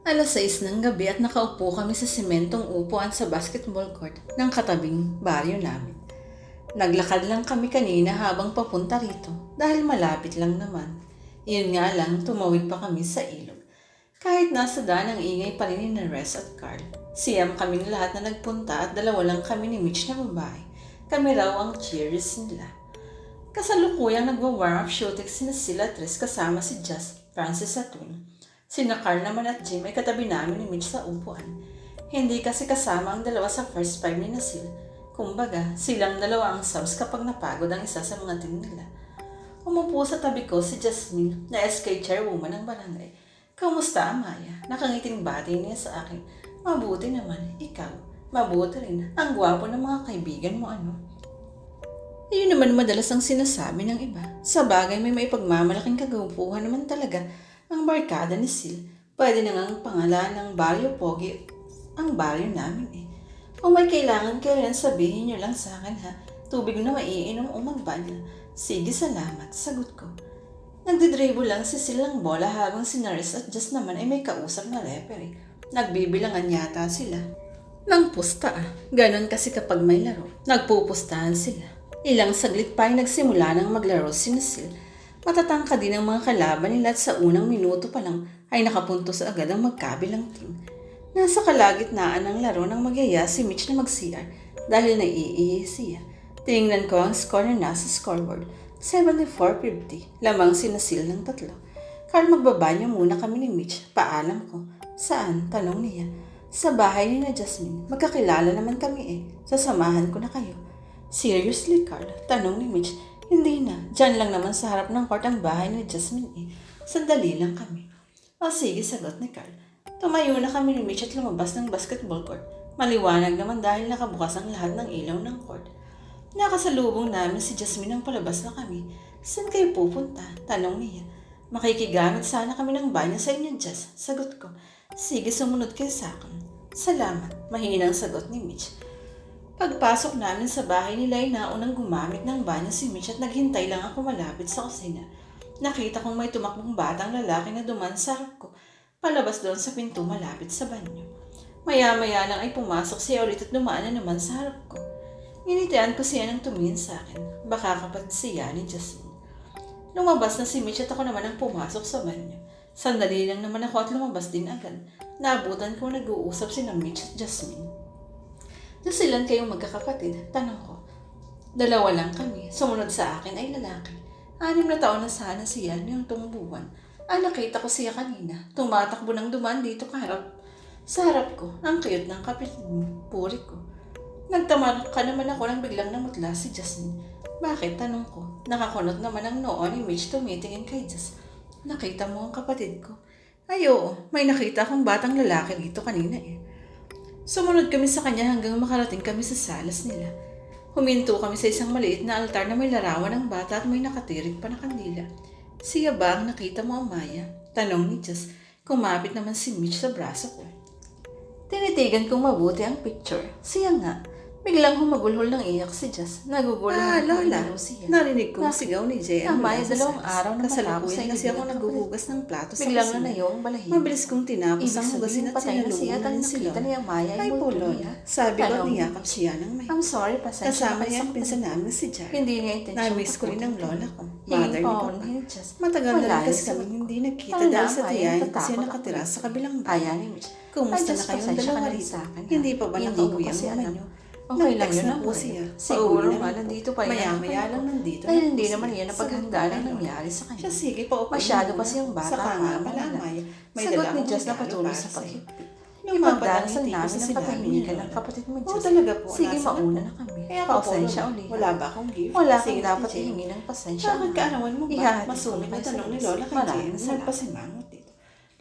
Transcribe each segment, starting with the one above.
6 ng gabi at nakaupo kami sa sementong upuan sa basketball court ng katabing baryo namin. Naglakad lang kami kanina habang papunta rito dahil malapit lang naman. Yun nga lang, tumawid pa kami sa ilog. Kahit nasa daan ang ingay pa rin ni Nares at Carl, siyam kaming lahat na nagpunta at dalawa lang kami ni Mitch na babae. Kami raw ang cheers nila. Kasalukuyang nagwa-warm up shooting sila Tres kasama si Jazz, Francis at Wing. Sina Carl naman at Jim ay katabi namin ni Mitch sa upuan. Hindi kasi kasama ang dalawa sa first 5 ni Nasil. Kumbaga, silang dalawa ang subs kapag napagod ang isa sa mga team nila. Umupo sa tabi ko si Jasmine na SK chairwoman ng barangay. Kamusta, Amaya? Nakangiting bati niya sa akin. Mabuti naman, ikaw. Mabuti rin. Ang gwapo ng mga kaibigan mo, ano? Yun naman madalas ang sinasabi ng iba. Sa bagay may maipagmamalaking kagawpuhan naman talaga ang barkada ni Sil. Pwede na ngang pangalan ng Baryo Pogi ang baryo namin eh. Kung may kailangan kayo rin, sabihin nyo lang sa akin ha. Tubig na maiinom o magbanyo. Sige, salamat. Sagot ko. Nagdidribble lang si Sil ng bola habang si Naris at Jess naman ay may kausap na referee. Nagbibilangan yata sila. Nang pusta ah. Ganon kasi kapag may laro. Nagpupustahan sila. Ilang saglit pa ay nagsimula ng maglaro si Sil. Matatangka din ang mga kalaban nila at sa unang minuto pa lang ay nakapuntos agad ang magkabilang team. Nasa kalagitnaan ng laro nang magyaya si Mitch na mag-CR dahil naiihi siya. Tinignan ko ang score na nasa scoreboard, 74-50, lamang sinasil ng 3. Carl, magbabanyo muna kami ni Mitch, paalam ko. Saan? Tanong niya. Sa bahay ni na Jasmine, magkakilala naman kami eh, sasamahan ko na kayo. Seriously, Carl? Tanong ni Mitch. Hindi na, dyan lang naman sa harap ng court ang bahay ni Jasmine eh. Sandali lang kami. O sige, sagot ni Carl. Tumayo na kami ni Mitch at lumabas ng basketball court. Maliwanag naman dahil nakabukas ang lahat ng ilaw ng court. Nakasalubong namin si Jasmine nang palabas na kami. Saan kayo pupunta? Tanong niya. Makikigamit sana kami ng banyo sa inyo, Jazz. Sagot ko. Sige, sumunod kayo sa akin. Salamat, mahinang sagot ni Mitch. Pagpasok namin sa bahay nila ay naunang gumamit ng banyo si Mitch at naghintay lang ako malapit sa kusina. Nakita kong may tumakbong batang lalaki na duman sa harap ko, palabas doon sa pinto malapit sa banyo. Maya-maya lang ay pumasok siya ulit at dumaan na naman sa harap ko. Initian ko siya ng tumingin sa akin, baka kapatid siya ni Jasmine. Lumabas na si Mitch at ako naman ang pumasok sa banyo. Sandali lang naman ako at lumabas din agad. Naabutan ko nag-uusap sina Mitch at Jasmine. Silan kayong magkakapatid? Tanong ko. 2 lang kami. Sumunod sa akin ay lalaki. 6 na taon na sana siya niyong tumubuan. Nakita ko siya kanina. Tumatakbo ng dumaan dito sa harap ko. Ang cute ng kapatid mo. Puri ko. Nagtamarok ka naman ako nang biglang namutla si Jasmine. Bakit? Tanong ko. Nakakunot naman ang noo ni Mitch tumitingin kay Jas. Nakita mo ang kapatid ko? Ay oo, may nakita akong batang lalaki dito kanina eh. Sumunod kami sa kanya hanggang makarating kami sa salas nila. Huminto kami sa isang maliit na altar na may larawan ng bata at may nakatirik pa na kandila. Siya ba ang nakita mo, Amaya? Tanong ni Jess. Kumapit naman si Mitch sa braso ko. Tinitigan kong mabuti ang picture. Siya nga. Biglang humagulhol ng iyak si Jess. Naguguluhan Lola, siya. narinig kong sigaw ni Jay. Amaya, 2 araw na matapos kasalukuyan kasi ako naghuhugas ng plato sa biglang kusina. nanayaw ang balahibo. Mabilis kong tinapos ang hugasin at patay na siya at ang sinalubungan sila. nakita ni Amaya Ay po, Lola. Sabi ko niyakap siya ng may. I'm sorry, pasensya Kasama na niya ang sa pinsan namin si Jar. Hindi niya intensyon. Na-miss ko rin ang lola ko. Hingin Mother ni pa Papa. ako ni Jess. Matagal na rin Malayo kasi sa kami hindi nagkita Ano dahil na, sa Amaya, tiyahin kasi natatakot nakatira ako. sa kabilang bahay. Ayan ni Mitch. Kumusta Ay, na Diyos, kayong pasensya dalawa ka na rito? sa akin, ha? Hindi pa ba Hindi ko nakauwi ang kasi mama alam. niyo? Okay lang Nag-text yun na ang po buhay. siya. Siguro Pauwi na nga, rin po. nandito pa rin Maya-maya ako. lang nandito. Dahil na po hindi siya. naman yan ang paghanda Sagot ng ko, nangyari sa kanya. Siya, sige, paupo Masyado muna. kasi yung bata. Saka nga pa, pala, wala. Amaya. May Sagot dala ni akong Jess na regalo patuloy para sa sa'yo. pagkikip. Lumaban ang Ipagdarasal ngiti ko namin sa ang sinabi katahimikan ni ng Lola. kapatid mo, Oo, Jess. talaga po. Sige, Nasa mauna na na kami. Kaya ako po, Pasensya Lola. uli. Wala ba akong gift? Wala Sige, kang dapat Tito Jay. ihingi ng pasensya. Bakit kaarawan mo ba? Ihahatid Masungit ko na kayo tanong sa ni labas. Lola kay Maraming Jay. salamat. Nagpasimangot dito.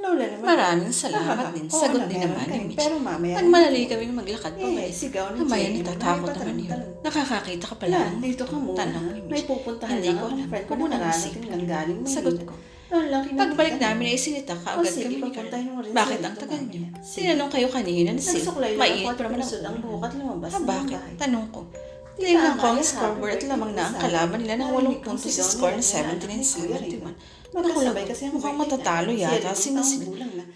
Lola naman. Maraming salamat din. Oo, Sagot na, din meron naman kayo. ni Mitch. Pero mamaya. Nagmadali kaming maglakad pa Eh, sigaw ni Amaya, Jay. natatakot May naman yun. patanong-tanong. Nakakakita ka pala. Wala, dito ka muna. Tanong ni Mitch. May pupuntahan Hindi lang ko akong alam. friend ko Huwag na mo nang nararating isipin. lang galing Maynila. Sagot ko. Noon lang kinakita Pagbalik namin. namin ay sinita ka agad sige, kami ni Carl. papuntahin mo rin Bakit sila ang dito, tagal niyo? mamaya. Sinanong kayo kanina ni Sil. Nagsuklay lang Mainit ako pa naman ang ang buhok at lumabas ng bakit? bahay. Tanong ko. Tita Tinignan ko ang Amaya, scoreboard at happy lamang na ang birthday kalaban nila ng 8 Narinig kong puntos sa sigaw score na nila, 79-71. Kuya Rico. Naku, Magkasabay kasi ang mukhang birthday matatalo niya. yata Siya si rin Nasil. taong gulang na.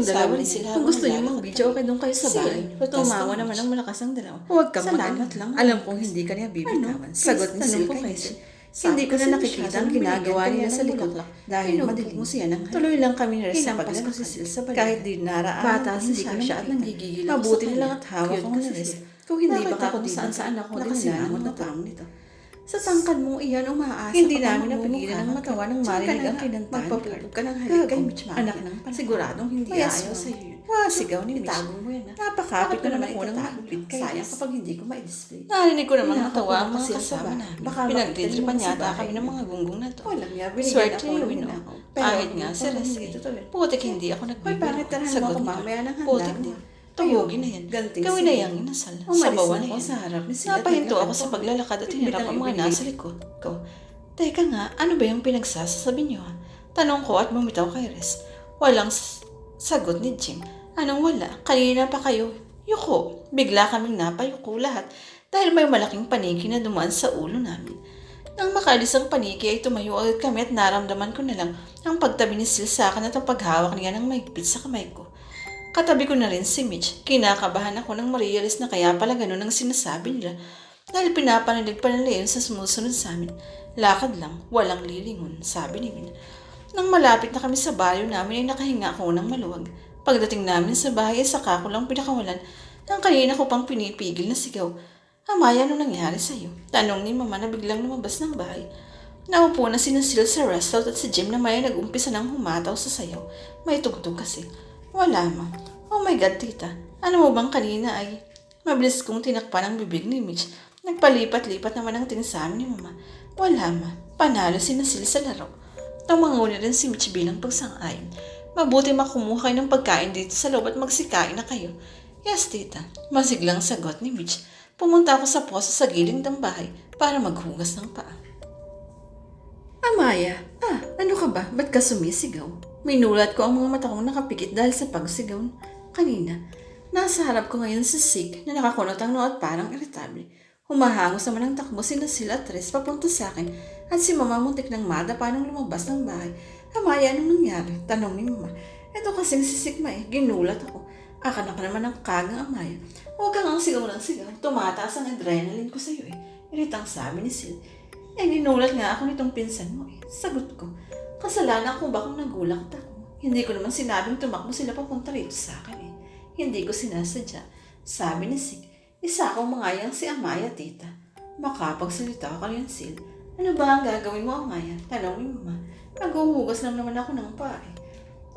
kayong dalawa Sabi rin. sila Kung habang gusto niyo naglalakad mag-video, okay doon kayo sa Sige, bahay. protesta Tumawa mo. naman ng malakas ang dalawa. Huwag kang Salamat mag-alala. lang. Alam kong hindi ka niya bibitawan. Ano? Sagot ni Tanong Sil ko kay kay Hazel. Hindi ko na kasi nakikita ang masyadong ginagawa binigyan nila ka sa ng likod. bulaklak. Dahil Pinupok madilim. mo siya ng Tuloy lang kami ni Res sa Hinampas ko paglalakad. si Sil sa balikat. Kahit di naraan. Bata hindi si ko siya at nakita. nanggigigil ako Mabuti sa na lang kanya. at hawak Cute ko kasi na Res. siya. Kung hindi Nakita baka ko kung kung saan ako nakasimangot dinala na ng parang parang nito. Sa tangkad mo iyan umaasa Hindi ka pa namin magmumukha napigilan ang ng matawa ng Diyan ka marinig na ang nga. kinantahan. Magpapupog ka ng halik kay Mitch Mafia. Anak ng panahon. Siguradong hindi Yes, ayaw ma'am. sa iyo. Sigaw ni Mitch. Itago mo yan, ha? Napakapit Bakit ko naman naman unang itatago mahigpit lang? kay Sayang Res. kapag hindi ko ma-display. Narinig ko namang Pinako natawa ko ang mga kasi kasama kasama namin. Baka Pinagdidripan makita yata mo sa kami ng bahay. mga gunggong na to. Walang niya, binigyan Swerte ako ni ng Wino. ninakaw. Kahit Pero nga kung si Res hindi totoo yan. Putik hindi ako Hoy, nagbibiro. bakit tarahan mo Sagot ako ko. mamaya ng handa Putik mo? din. Tuhugin na yan. Ganting Gawin na sige. yang inasal. Umalis Sabawan na na ako yan. sa harap ni Sil at Napahinto ako naglakad sa ako. paglalakad at Biglang hinarap ang mga ibinigay. nasa likod ko. Teka nga, ano ba yung pinagsasabi niyo ha? Tanong ko at bumitaw kay Res. Walang sagot ni Jim. Anong wala? Kanina pa kayo. Yuko. Bigla kaming napayuko lahat dahil may malaking paniki na dumaan sa ulo namin. Nang makalis ang paniki ay tumayo agad kami at naramdaman ko na lang ang pagtabi ni Sil sa akin at ang paghawak niya ng mahigpit sa kamay ko. Katabi ko na rin si Mitch. Kinakabahan ako nang ma-realize na kaya pala ganun ang sinasabi nila dahil pinapanilig pa nila yun sa sumusunod sa amin. Lakad lang, walang lilingon, sabi ni Min. Nang malapit na kami sa baryo namin ay nakahinga ako ng maluwag. Pagdating namin sa bahay ay saka ko lang pinakawalan ang kanina ko pang pinipigil na sigaw. Amaya, anong nangyari sa'yo? Tanong ni Mama na biglang lumabas ng bahay. Naupo na si Sil sa restout at si Jim na may nag-umpisa ng humataw sa sayaw. May tugtog kasi. Wala, Ma. Oh my God, tita. Ano mo bang kanina ay... Mabilis kong tinakpan ang bibig ni Mitch. Nagpalipat-lipat naman ang tingin sa amin ni Mama. Wala, Ma. Panalo si Sil sa laro. Tumangaw na rin si Mitch bilang pagsang-ayon. Mabuti makumuha kayo ng pagkain dito sa loob at magsikain na kayo. Yes, tita. Masiglang sagot ni Mitch. Pumunta ako sa poso sa gilid ng bahay para maghugas ng paa. Amaya, ano ka ba? Ba't ka sumisigaw? Minulat ko ang mga mata kong nakapikit dahil sa pagsigaw kanina. Nasa harap ko ngayon si Sig na nakakunot ang noo at parang iritable. Humahangos naman ang takbo si Sil at Tres papunta sa akin at si Mama muntik ng madapa nung lumabas ng bahay. Amaya, anong nangyari? Tanong ni Mama. Ito kasing si Sigma ginulat ako. Akala ka naman ng kagang Amaya. Huwag kang ang sigaw ng sigaw. Tumataas ang adrenaline ko sa'yo Iritang sabi ni Sil. Ginulat nga ako nitong pinsan mo Sagot ko. Kasalanan ko ba kung nagulat ako? Hindi ko naman sinabing tumakbo sila papunta rito sa akin Hindi ko sinasadya. Sabi ni Sig. Isa akong mangayang si Amaya, tita. Makapagsalita ka rin, Sil. Ano ba ang gagawin mo, Amaya? Tanong ni Mama. Maghuhugas lang naman ako ng paa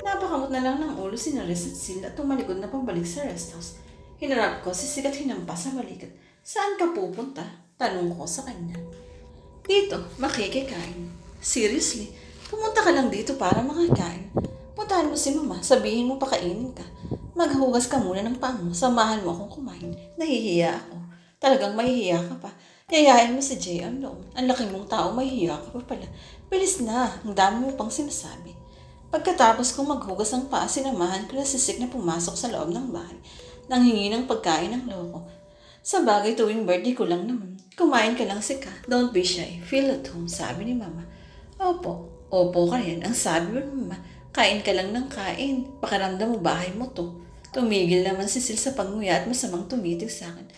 Napakamot na lang ng ulo si Res at Sil at tumalikod na pabalik sa rest house. Hinarap ko si Sig at hinampas sa balikat. Saan ka pupunta? Tanong ko sa kanya. Dito, makikikain. Seriously, pumunta ka lang dito para makakain. Puntahan mo si Mama, sabihin mo pakainin ka. Maghugas ka muna ng paa mo, samahan mo akong kumain. Nahihiya ako. Talagang mahihiya ka pa. Yayain mo si Jay ang loob. Ang laki mong tao, mahihiya ka pa pala. Bilis na, ang dami mo pang sinasabi. Pagkatapos kong maghugas ng paa, sinamahan ko na si Sig na pumasok sa loob ng bahay. Nang hingi ng pagkain ng loko. Sa bagay tuwing birthday ko lang naman. Kumain ka lang, Sika. Don't be shy. Feel at home, sabi ni Mama. Opo ka yan. Ang sabi mo, Mama. Kain ka lang ng kain. Pakiramdam mo bahay mo to. Tumigil naman si Sil sa panguya at masamang tumitig sa akin.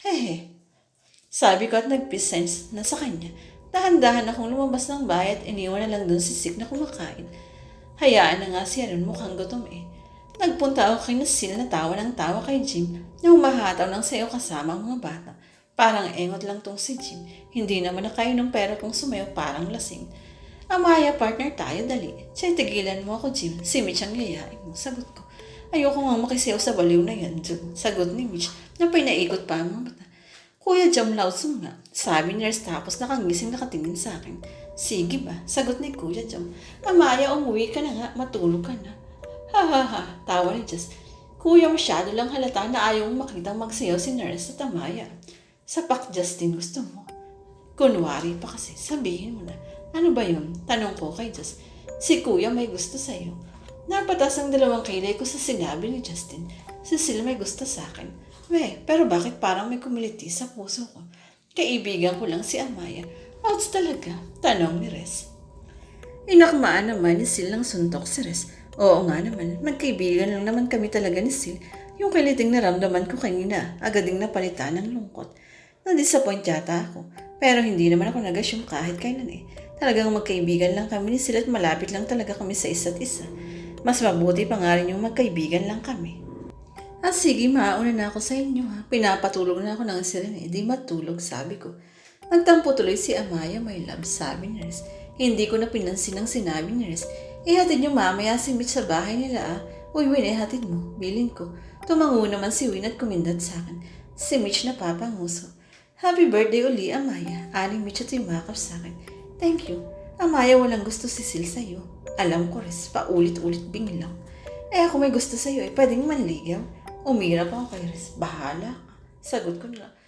Hehe. Sabi ko at nag-peace na sa kanya. Dahan-dahan akong lumabas ng bahay at iniwan na lang doon si Sig na kumakain. Hayaan na nga siya rin mukhang gutom Nagpunta ako kay Sil na tawa ng tawa kay Jim na humahataw ng sayo kasama ang mga bata. Parang engot lang tong si Jim. Hindi naman nakainom pero kung sumayo parang lasing. Amaya, partner tayo, dali. Siya'y tigilan mo ako, Jim. Si Mitch ang yayain mo. Sagot ko. Ayoko nga makisayaw sa baliw na yan, Jim. Sagot ni Mitch na pinaikot pa ang mga bata. Kuya Jam Lauso nga. Sabi ni Res tapos nakangising nakatingin sa akin. Sige ba? Sagot ni Kuya Jam. Amaya, umuwi ka na nga. Matulog ka na. Ha. Tawa ni Jess. Kuya, masyado lang halata na ayaw mong makitang magsayaw si Nurse at Amaya. Sapak, Justin, gusto mo? Kunwari pa kasi. Sabihin mo na. Ano ba yun? Tanong ko kay Jess. Si Kuya may gusto sa'yo. Napatas ang dalawang kilay ko sa sinabi ni Justin. Si Sil may gusto sa akin. Pero bakit parang may kumiliti sa puso ko? Kaibigan ko lang si Amaya. Outs talaga. Tanong ni Res. Inakmaan naman ni Sil ng suntok si Res. Oo nga naman. Magkaibigan lang naman kami talaga ni Sil. Yung kiliting naramdaman ko kanina, agad ding napalitan ng lungkot. Na-disappoint yata ako. Pero hindi naman ako nag-assume kahit kailan eh. Talagang magkaibigan lang kami ni Sil at malapit lang talaga kami sa isa't isa. Mas mabuti pa nga rin yung magkaibigan lang kami. Sige, mauna na ako sa inyo ha. Pinapatulog na ako ng sirene. Di matulog, sabi ko. Nagtampo tuloy si Amaya, my love, sabi ni Riz. Hindi ko na pinansin ang sinabi ni Riz. Ihatid niyo mamaya si Mitch sa bahay nila ah. Uy, Win, ihatid mo. Bilin ko. Tumango naman si Win at kumindat sa akin. Si Mitch na papanguso. Happy birthday uli, Amaya. Ani Mitch at yumakap sa akin. Thank you. Amaya, walang gusto si Sil sa'yo. Alam ko, Riz, paulit-ulit binglang. Ako may gusto sa'yo pwedeng manligaw. Umira pa ako kay Riz. Bahala ka. Sagot ko na.